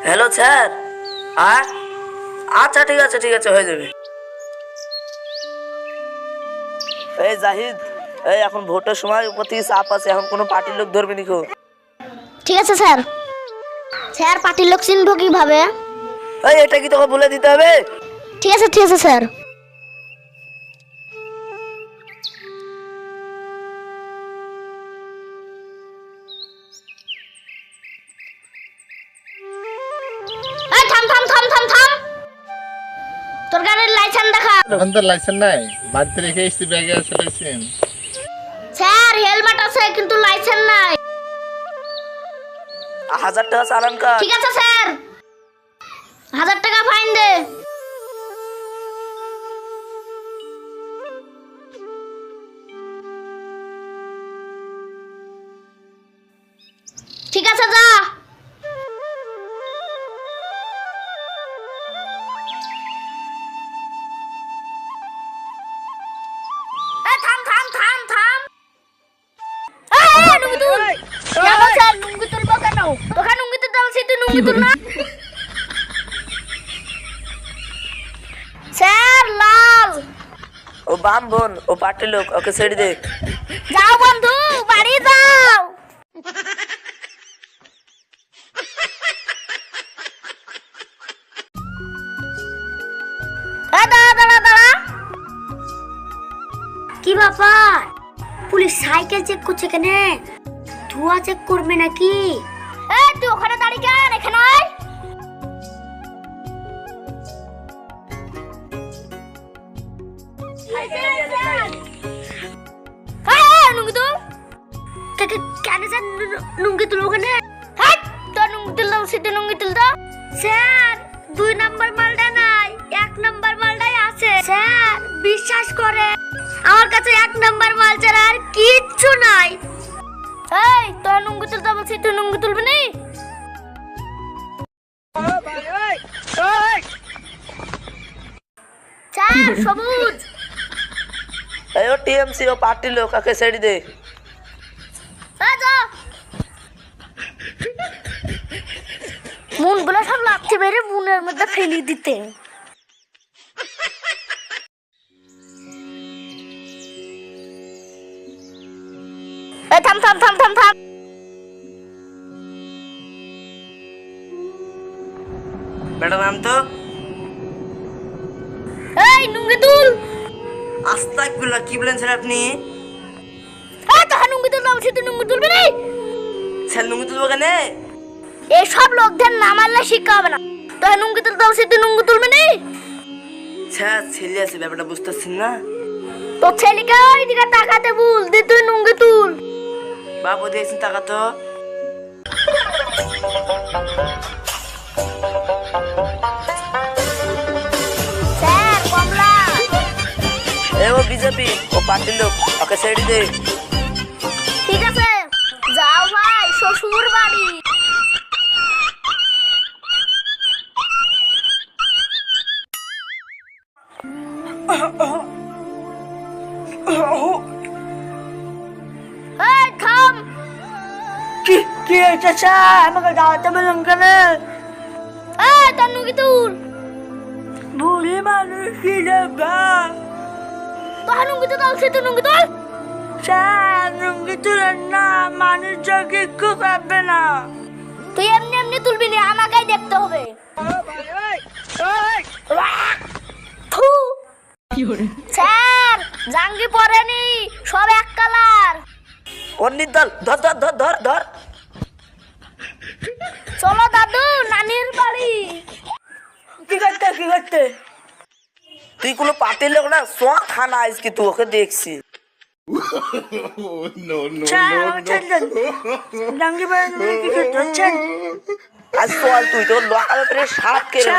Hello sir. আচ্ছা ঠিক আছে হয়ে যাবে। এই জাহিদ, এই এখন ভোটের সময় উপর থেকে চাপ আছে, এখন কোনো পার্টির লোক ধরবে নিকো। ঠিক আছে স্যার। স্যার পার্টির লোক চিনবো কিভাবে? এই এটা কি তোকে বলে দিতে হবে? ঠিক আছে স্যার। এই থাম। তোর গাড়ির লাইসেন্স দেখা। এখন তো লাইসেন্স নাই, বাড়িতে রেখে এসেছি, ব্যাগে আছে লাইসেন্স। স্যার হেলমেট আছে কিন্তু লাইসেন্স নাই। 1000 টাকা চালান কাট। ঠিক আছে স্যার, 1000 টাকা ফাইন দে। ঠিক আছে যা। থাম। নুঙ্গি তুল। কেন স্যার নুঙ্গি তুলবো কেন? তোকে নুঙ্গি তুলতে বলছি, তুই নুঙ্গি তুল না। স্যার লাল। ও বামবন, ও পার্টির লোক, ওকে ছেড়ে দে। যাও বন্ধু, বাড়ি যাও। দাঁড়া। কি ব্যাপার? পুলিশ সাইকেল চেক করছে কেন? ধোঁয়া চেক করবে নাকি? তুই ওখানে দাঁড়িয়ে কেন? এখানে আয়। নুঙ্গি তুল। কেন স্যার নুঙ্গি তুলবো কেন? তোর নুঙ্গি তুলতাম, সিদ্ধে নুঙ্গি তুলতো। স্যার 2 নাম্বার মালটা নাই, 1 নাম্বার মালটাই আছে। স্যার বিশ্বাস করে, আমার কাছে 1 নাম্বার মাল ছাড়া আর কিচ্ছু নাই। এই তোর নুঙ্গি তুলতে বলছি, তুই নুঙ্গি তুলবি নি? স্যার সবুজ। এই ও টিএমসি, ও পার্টির লোক, ওকে ছেড়ে দে। মন বলে সব লাথি মেরে মনের মধ্যে ফেলে দিতে। থাম। ম্যাডাম নাম তো। এই নুঙ্গি তুল। আস্তাগফিরুল্লাহ, কি বলেন স্যার আপনি? তোকে নুঙ্গি তুলতে বলছি, তুই নুঙ্গি তুলবি নি? স্যার নুঙ্গি তুলবো কেন? এইসব লোকদের না মারলে শিক্ষা হবে না। তোকে নুঙ্গি তুলতে বলছি, তুই নুঙ্গি তুলবি নি? স্যার ছেলে আছে, ব্যাপারটা বুঝতে পারছেন না? তোর ছেলেকে ওইদিকে তাকাতে বল, দে তুই নুঙ্গি তুল। বাবু দেখছেন, টাকা তো। স্যার কমলা। এ ও বিজেপি, ও পার্টির লোক, ওকে ছেড়ে দে। ঠিক আছে যাও ভাই, শ্বশুর বাড়ি। এই থাম। কি হয়েছে স্যার? আমাকে দাওয়াতে বলুন কেন? তোর নুঙ্গি তুল। বুড়ি মানুষ কি দেবা? তোকে নুঙ্গি তুলতে বলছি, তুই নুঙ্গি তুল। স্যার নুঙ্গি তুলেন না, মানুষ যাকে একটু পাবে না। তুই এমনি তুলবি না, আমাকেই দেখতে হবে। থু। স্যার জাঙ্গি পরেনি, সব এক কালার। অন্যির দল, ধর। চলো দাদু নানির বাড়ি। কি করতে? তুই কোনো পার্টির লোক না, সোয়া থানা আজকে তুই ওকে দেখছি। আজ চল, তুই তোর লোকাল সাত কেড়ে